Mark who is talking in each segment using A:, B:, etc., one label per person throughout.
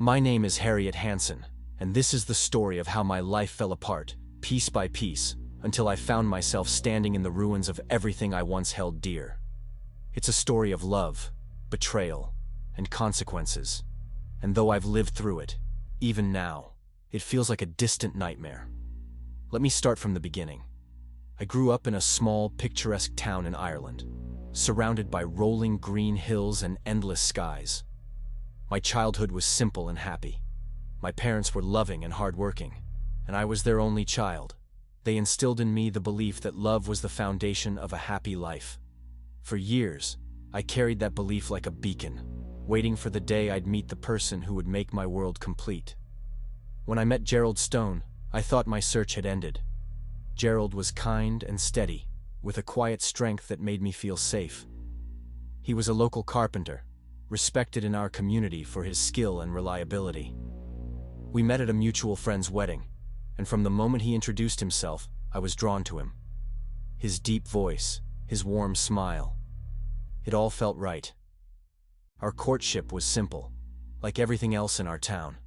A: My name is Harriet Hansen, and this is the story of how my life fell apart, piece by piece, until I found myself standing in the ruins of everything I once held dear. It's a story of love, betrayal, and consequences, and though I've lived through it, even now, it feels like a distant nightmare. Let me start from the beginning. I grew up in a small, picturesque town in Ireland, surrounded by rolling green hills and endless skies. My childhood was simple and happy. My parents were loving and hardworking, and I was their only child. They instilled in me the belief that love was the foundation of a happy life. For years, I carried that belief like a beacon, waiting for the day I'd meet the person who would make my world complete. When I met Gerald Stone, I thought my search had ended. Gerald was kind and steady, with a quiet strength that made me feel safe. He was a local carpenter, respected in our community for his skill and reliability. We met at a mutual friend's wedding, and from the moment he introduced himself, I was drawn to him. His deep voice, his warm smile. It all felt right. Our courtship was simple, like everything else in our town.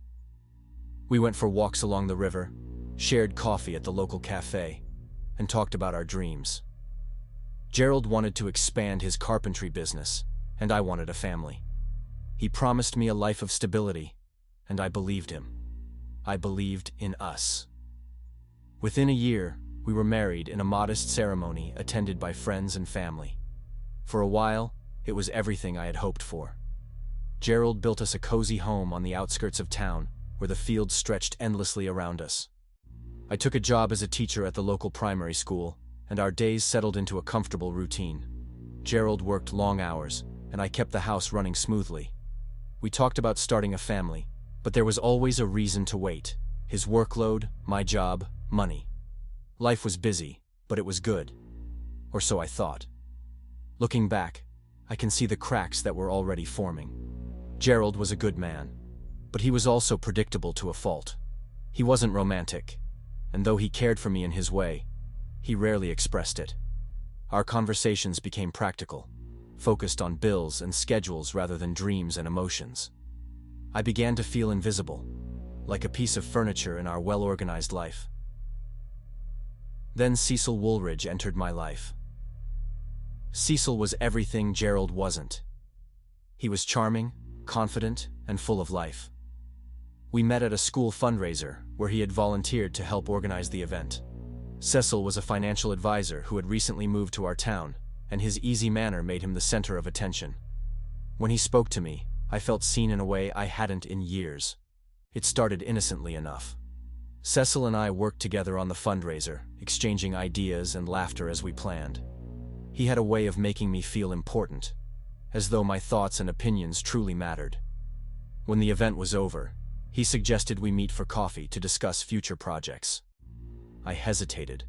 A: We went for walks along the river, shared coffee at the local cafe, and talked about our dreams. Gerald wanted to expand his carpentry business, and I wanted a family. He promised me a life of stability, and I believed him. I believed in us. Within a year, we were married in a modest ceremony attended by friends and family. For a while, it was everything I had hoped for. Gerald built us a cozy home on the outskirts of town, where the fields stretched endlessly around us. I took a job as a teacher at the local primary school, and our days settled into a comfortable routine. Gerald worked long hours, and I kept the house running smoothly. We talked about starting a family, but there was always a reason to wait. His workload, my job, money. Life was busy, but it was good. Or so I thought. Looking back, I can see the cracks that were already forming. Gerald was a good man, but he was also predictable to a fault. He wasn't romantic, and though he cared for me in his way, he rarely expressed it. Our conversations became practical, focused on bills and schedules rather than dreams and emotions. I began to feel invisible, like a piece of furniture in our well-organized life. Then Cecil Woolridge entered my life. Cecil was everything Gerald wasn't. He was charming, confident, and full of life. We met at a school fundraiser where he had volunteered to help organize the event. Cecil was a financial advisor who had recently moved to our town, and his easy manner made him the center of attention. When he spoke to me, I felt seen in a way I hadn't in years. It started innocently enough. Cecil and I worked together on the fundraiser, exchanging ideas and laughter as we planned. He had a way of making me feel important, as though my thoughts and opinions truly mattered. When the event was over, he suggested we meet for coffee to discuss future projects. I hesitated,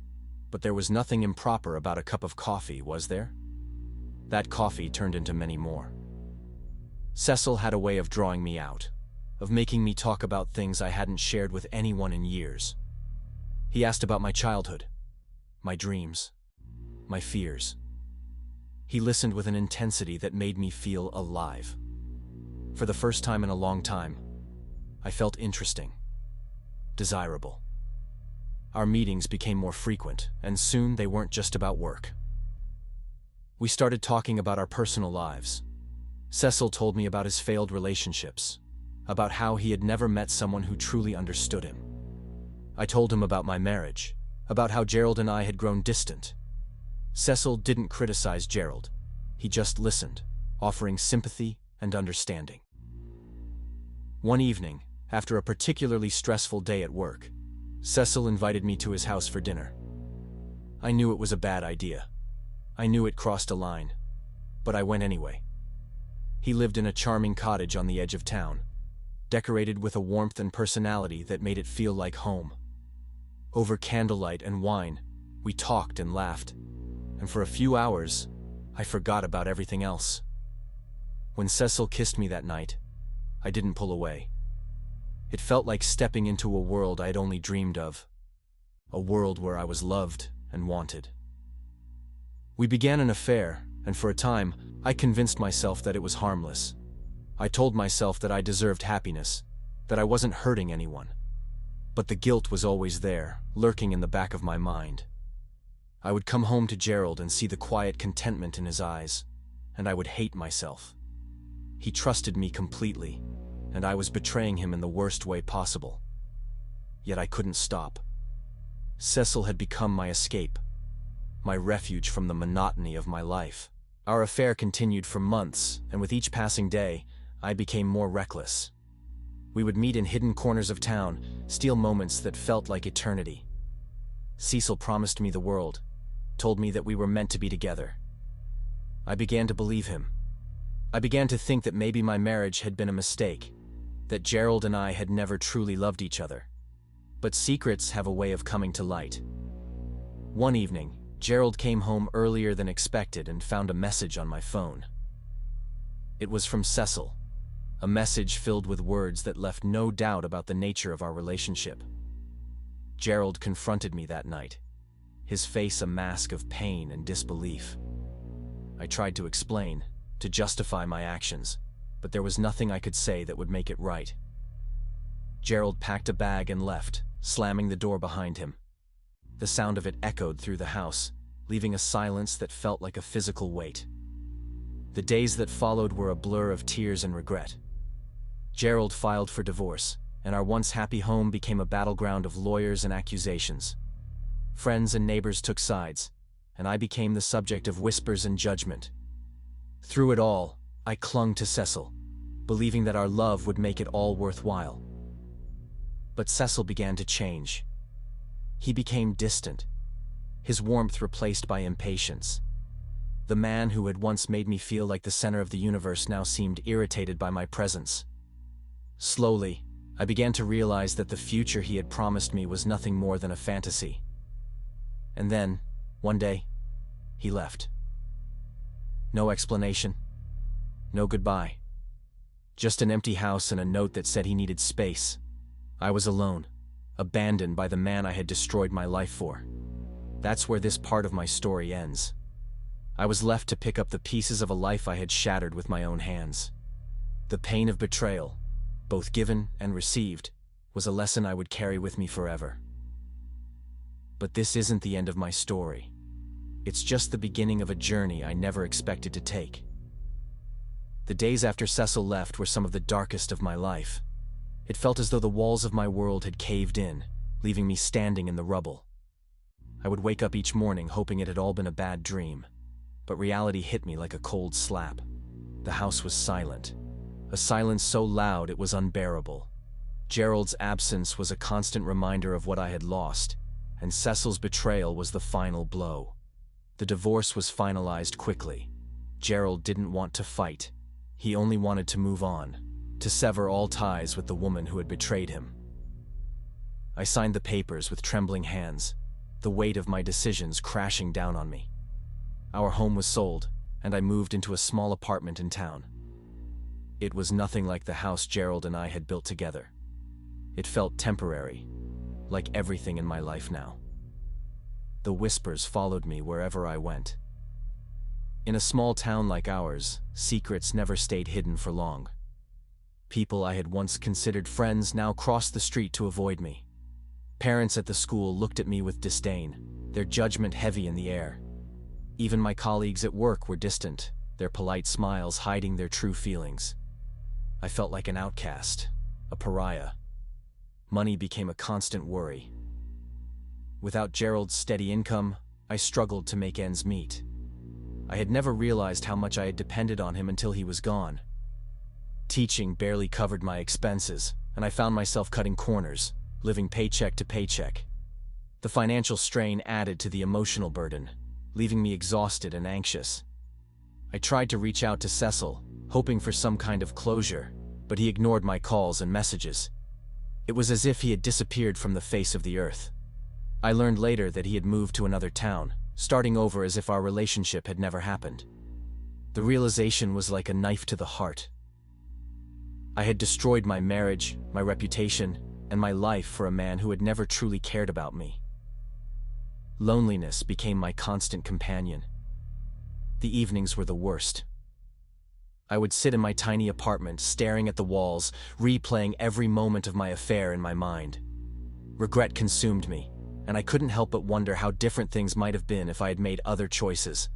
A: but there was nothing improper about a cup of coffee, was there? That coffee turned into many more. Cecil had a way of drawing me out, of making me talk about things I hadn't shared with anyone in years. He asked about my childhood, my dreams, my fears. He listened with an intensity that made me feel alive. For the first time in a long time, I felt interesting, desirable. Our meetings became more frequent, and soon they weren't just about work. We started talking about our personal lives. Cecil told me about his failed relationships, about how he had never met someone who truly understood him. I told him about my marriage, about how Gerald and I had grown distant. Cecil didn't criticize Gerald. He just listened, offering sympathy and understanding. One evening, after a particularly stressful day at work, Cecil invited me to his house for dinner. I knew it was a bad idea. I knew it crossed a line, but I went anyway. He lived in a charming cottage on the edge of town, decorated with a warmth and personality that made it feel like home. Over candlelight and wine, we talked and laughed, and for a few hours, I forgot about everything else. When Cecil kissed me that night, I didn't pull away. It felt like stepping into a world I'd only dreamed of, a world where I was loved and wanted. We began an affair, and for a time, I convinced myself that it was harmless. I told myself that I deserved happiness, that I wasn't hurting anyone. But the guilt was always there, lurking in the back of my mind. I would come home to Gerald and see the quiet contentment in his eyes, and I would hate myself. He trusted me completely, and I was betraying him in the worst way possible. Yet I couldn't stop. Cecil had become my escape, my refuge from the monotony of my life. Our affair continued for months, and with each passing day, I became more reckless. We would meet in hidden corners of town, steal moments that felt like eternity. Cecil promised me the world, told me that we were meant to be together. I began to believe him. I began to think that maybe my marriage had been a mistake, that Gerald and I had never truly loved each other. But secrets have a way of coming to light. One evening, Gerald came home earlier than expected and found a message on my phone. It was from Cecil, a message filled with words that left no doubt about the nature of our relationship. Gerald confronted me that night, his face a mask of pain and disbelief. I tried to explain, to justify my actions, but there was nothing I could say that would make it right. Gerald packed a bag and left, slamming the door behind him. The sound of it echoed through the house, leaving a silence that felt like a physical weight. The days that followed were a blur of tears and regret. Gerald filed for divorce, and our once happy home became a battleground of lawyers and accusations. Friends and neighbors took sides, and I became the subject of whispers and judgment. Through it all, I clung to Cecil, believing that our love would make it all worthwhile. But Cecil began to change. He became distant, his warmth replaced by impatience. The man who had once made me feel like the center of the universe now seemed irritated by my presence. Slowly, I began to realize that the future he had promised me was nothing more than a fantasy. And then, one day, he left. No explanation, no goodbye. Just an empty house and a note that said he needed space. I was alone, abandoned by the man I had destroyed my life for. That's where this part of my story ends. I was left to pick up the pieces of a life I had shattered with my own hands. The pain of betrayal, both given and received, was a lesson I would carry with me forever. But this isn't the end of my story. It's just the beginning of a journey I never expected to take. The days after Cecil left were some of the darkest of my life. It felt as though the walls of my world had caved in, leaving me standing in the rubble. I would wake up each morning hoping it had all been a bad dream, but reality hit me like a cold slap. The house was silent, a silence so loud it was unbearable. Gerald's absence was a constant reminder of what I had lost, and Cecil's betrayal was the final blow. The divorce was finalized quickly. Gerald didn't want to fight. He only wanted to move on, to sever all ties with the woman who had betrayed him. I signed the papers with trembling hands, the weight of my decisions crashing down on me. Our home was sold, and I moved into a small apartment in town. It was nothing like the house Gerald and I had built together. It felt temporary, like everything in my life now. The whispers followed me wherever I went. In a small town like ours, secrets never stayed hidden for long. People I had once considered friends now crossed the street to avoid me. Parents at the school looked at me with disdain, their judgment heavy in the air. Even my colleagues at work were distant, their polite smiles hiding their true feelings. I felt like an outcast, a pariah. Money became a constant worry. Without Gerald's steady income, I struggled to make ends meet. I had never realized how much I had depended on him until he was gone. Teaching barely covered my expenses, and I found myself cutting corners, living paycheck to paycheck. The financial strain added to the emotional burden, leaving me exhausted and anxious. I tried to reach out to Cecil, hoping for some kind of closure, but he ignored my calls and messages. It was as if he had disappeared from the face of the earth. I learned later that he had moved to another town, starting over as if our relationship had never happened. The realization was like a knife to the heart. I had destroyed my marriage, my reputation, and my life for a man who had never truly cared about me. Loneliness became my constant companion. The evenings were the worst. I would sit in my tiny apartment, staring at the walls, replaying every moment of my affair in my mind. Regret consumed me, and I couldn't help but wonder how different things might have been if I had made other choices.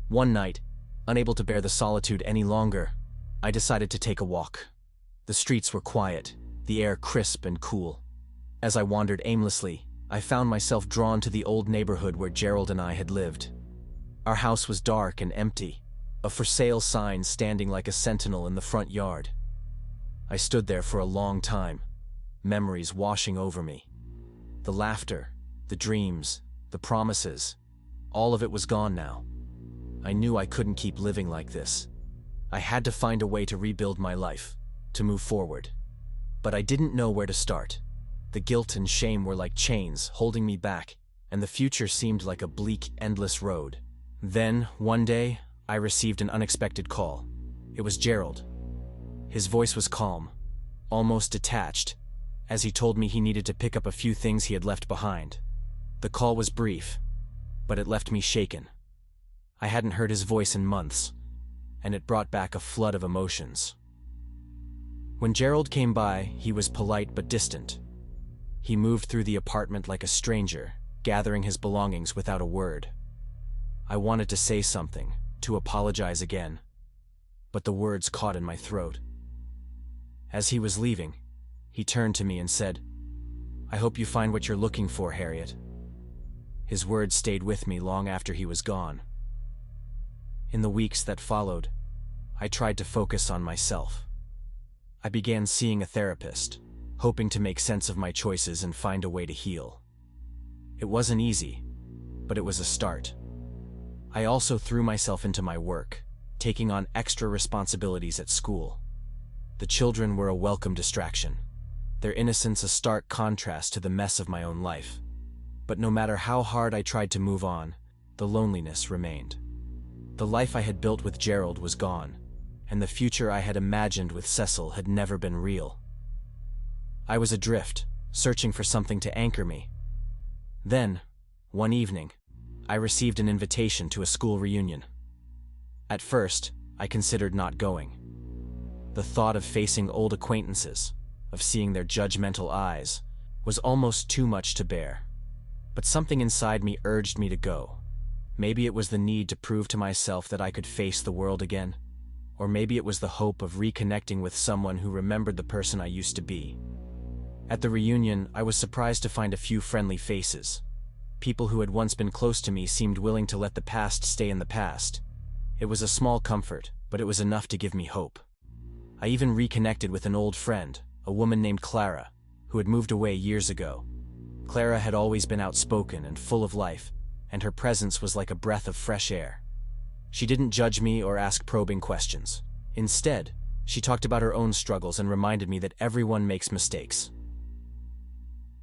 A: One night, unable to bear the solitude any longer, I decided to take a walk. The streets were quiet, the air crisp and cool. As I wandered aimlessly, I found myself drawn to the old neighborhood where Gerald and I had lived. Our house was dark and empty, a for sale sign standing like a sentinel in the front yard. I stood there for a long time, memories washing over me. The laughter, the dreams, the promises, all of it was gone now. I knew I couldn't keep living like this. I had to find a way to rebuild my life, to move forward. But I didn't know where to start. The guilt and shame were like chains holding me back, and the future seemed like a bleak, endless road. Then, one day, I received an unexpected call. It was Gerald. His voice was calm, almost detached, as he told me he needed to pick up a few things he had left behind. The call was brief, but it left me shaken. I hadn't heard his voice in months, and it brought back a flood of emotions. When Gerald came by, he was polite but distant. He moved through the apartment like a stranger, gathering his belongings without a word. I wanted to say something, to apologize again, but the words caught in my throat. As he was leaving, he turned to me and said, "I hope you find what you're looking for, Harriet." His words stayed with me long after he was gone. In the weeks that followed, I tried to focus on myself. I began seeing a therapist, hoping to make sense of my choices and find a way to heal. It wasn't easy, but it was a start. I also threw myself into my work, taking on extra responsibilities at school. The children were a welcome distraction, their innocence a stark contrast to the mess of my own life. But no matter how hard I tried to move on, the loneliness remained. The life I had built with Gerald was gone, and the future I had imagined with Cecil had never been real. I was adrift, searching for something to anchor me. Then, one evening, I received an invitation to a school reunion. At first, I considered not going. The thought of facing old acquaintances, of seeing their judgmental eyes, was almost too much to bear. But something inside me urged me to go. Maybe it was the need to prove to myself that I could face the world again, or maybe it was the hope of reconnecting with someone who remembered the person I used to be. At the reunion, I was surprised to find a few friendly faces. People who had once been close to me seemed willing to let the past stay in the past. It was a small comfort, but it was enough to give me hope. I even reconnected with an old friend, a woman named Clara, who had moved away years ago. Clara had always been outspoken and full of life, and her presence was like a breath of fresh air. She didn't judge me or ask probing questions. Instead, she talked about her own struggles and reminded me that everyone makes mistakes.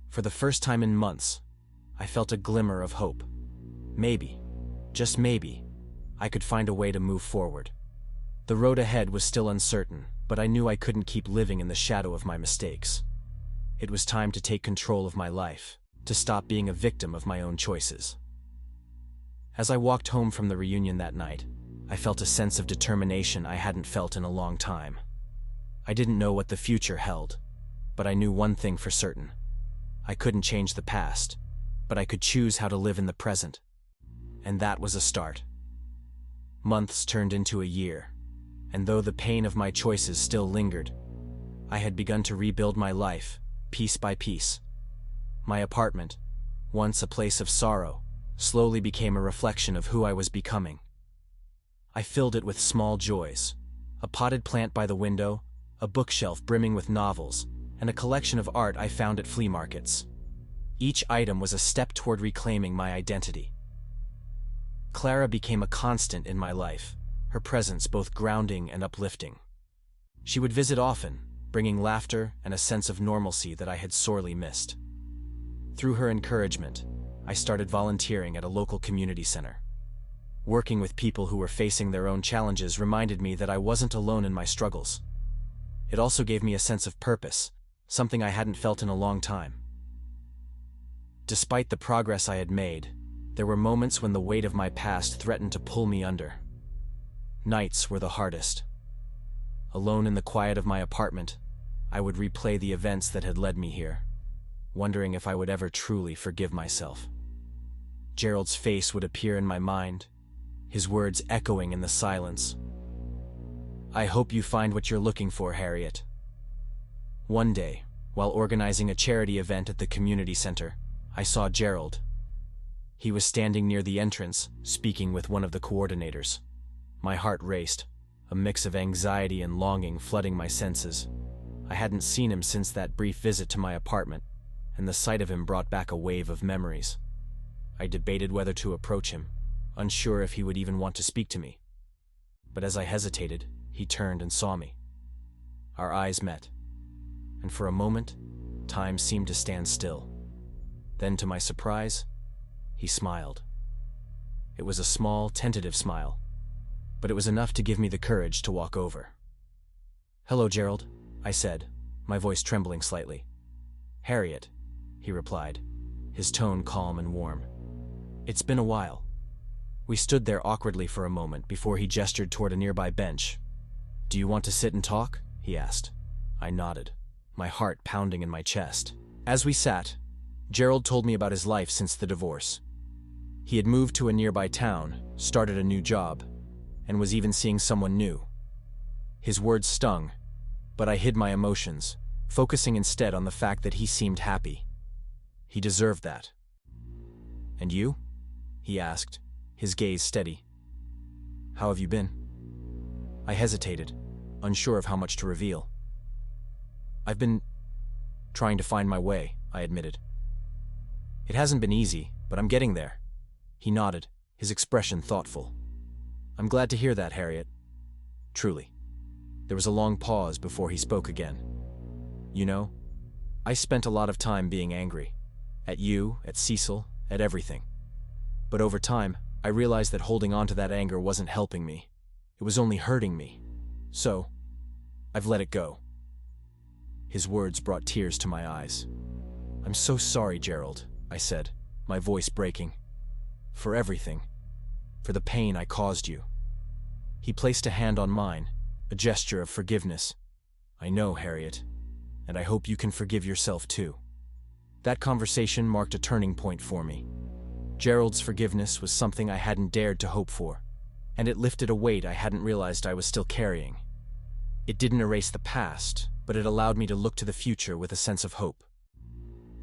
A: For the first time in months, I felt a glimmer of hope. Maybe, just maybe, I could find a way to move forward. The road ahead was still uncertain, but I knew I couldn't keep living in the shadow of my mistakes. It was time to take control of my life, to stop being a victim of my own choices. As I walked home from the reunion that night, I felt a sense of determination I hadn't felt in a long time. I didn't know what the future held, but I knew one thing for certain. I couldn't change the past, but I could choose how to live in the present. And that was a start. Months turned into a year, and though the pain of my choices still lingered, I had begun to rebuild my life, piece by piece. My apartment, once a place of sorrow, slowly became a reflection of who I was becoming. I filled it with small joys, a potted plant by the window, a bookshelf brimming with novels, and a collection of art I found at flea markets. Each item was a step toward reclaiming my identity. Clara became a constant in my life, her presence both grounding and uplifting. She would visit often, bringing laughter and a sense of normalcy that I had sorely missed. Through her encouragement, I started volunteering at a local community center. Working with people who were facing their own challenges reminded me that I wasn't alone in my struggles. It also gave me a sense of purpose, something I hadn't felt in a long time. Despite the progress I had made, there were moments when the weight of my past threatened to pull me under. Nights were the hardest. Alone in the quiet of my apartment, I would replay the events that had led me here, wondering if I would ever truly forgive myself. Gerald's face would appear in my mind, his words echoing in the silence. "I hope you find what you're looking for, Harriet." One day, while organizing a charity event at the community center, I saw Gerald. He was standing near the entrance, speaking with one of the coordinators. My heart raced, a mix of anxiety and longing flooding my senses. I hadn't seen him since that brief visit to my apartment, and the sight of him brought back a wave of memories. I debated whether to approach him, unsure if he would even want to speak to me. But as I hesitated, he turned and saw me. Our eyes met, and for a moment, time seemed to stand still. Then, to my surprise, he smiled. It was a small, tentative smile, but it was enough to give me the courage to walk over. "Hello, Gerald," I said, my voice trembling slightly. "Harriet," he replied, his tone calm and warm. "It's been a while." We stood there awkwardly for a moment before he gestured toward a nearby bench. "Do you want to sit and talk?" he asked. I nodded, my heart pounding in my chest. As we sat, Gerald told me about his life since the divorce. He had moved to a nearby town, started a new job, and was even seeing someone new. His words stung, but I hid my emotions, focusing instead on the fact that he seemed happy. He deserved that. "And you?" he asked, his gaze steady. "How have you been?" I hesitated, unsure of how much to reveal. "I've been trying to find my way," I admitted. "It hasn't been easy, but I'm getting there." He nodded, his expression thoughtful. "I'm glad to hear that, Harriet. Truly." There was a long pause before he spoke again. "You know, I spent a lot of time being angry. At you, at Cecil, at everything. But over time, I realized that holding on to that anger wasn't helping me. It was only hurting me. So, I've let it go." His words brought tears to my eyes. "I'm so sorry, Gerald," I said, my voice breaking. "For everything. For the pain I caused you." He placed a hand on mine, a gesture of forgiveness. "I know, Harriet, and I hope you can forgive yourself too." That conversation marked a turning point for me. Gerald's forgiveness was something I hadn't dared to hope for, and it lifted a weight I hadn't realized I was still carrying. It didn't erase the past, but it allowed me to look to the future with a sense of hope.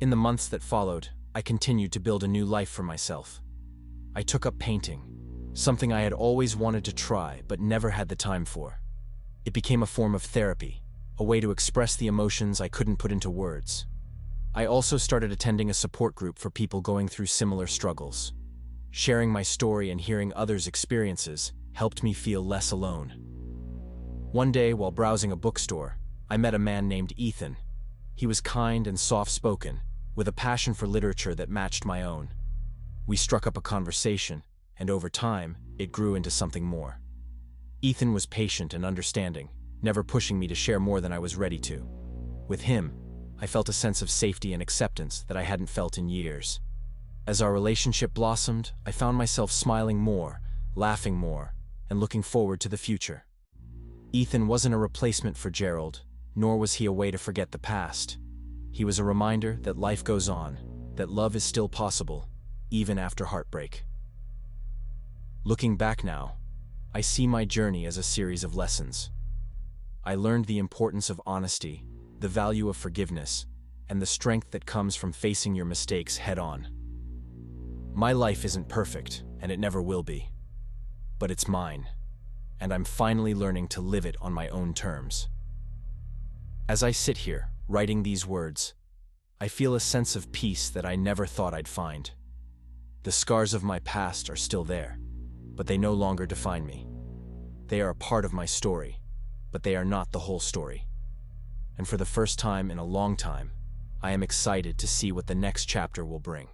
A: In the months that followed, I continued to build a new life for myself. I took up painting, something I had always wanted to try but never had the time for. It became a form of therapy, a way to express the emotions I couldn't put into words. I also started attending a support group for people going through similar struggles. Sharing my story and hearing others' experiences helped me feel less alone. One day, while browsing a bookstore, I met a man named Ethan. He was kind and soft-spoken, with a passion for literature that matched my own. We struck up a conversation, and over time, it grew into something more. Ethan was patient and understanding, never pushing me to share more than I was ready to. With him, I felt a sense of safety and acceptance that I hadn't felt in years. As our relationship blossomed, I found myself smiling more, laughing more, and looking forward to the future. Ethan wasn't a replacement for Gerald, nor was he a way to forget the past. He was a reminder that life goes on, that love is still possible, even after heartbreak. Looking back now, I see my journey as a series of lessons. I learned the importance of honesty, the value of forgiveness, and the strength that comes from facing your mistakes head-on. My life isn't perfect, and it never will be. But it's mine, and I'm finally learning to live it on my own terms. As I sit here, writing these words, I feel a sense of peace that I never thought I'd find. The scars of my past are still there, but they no longer define me. They are a part of my story, but they are not the whole story. And for the first time in a long time, I am excited to see what the next chapter will bring.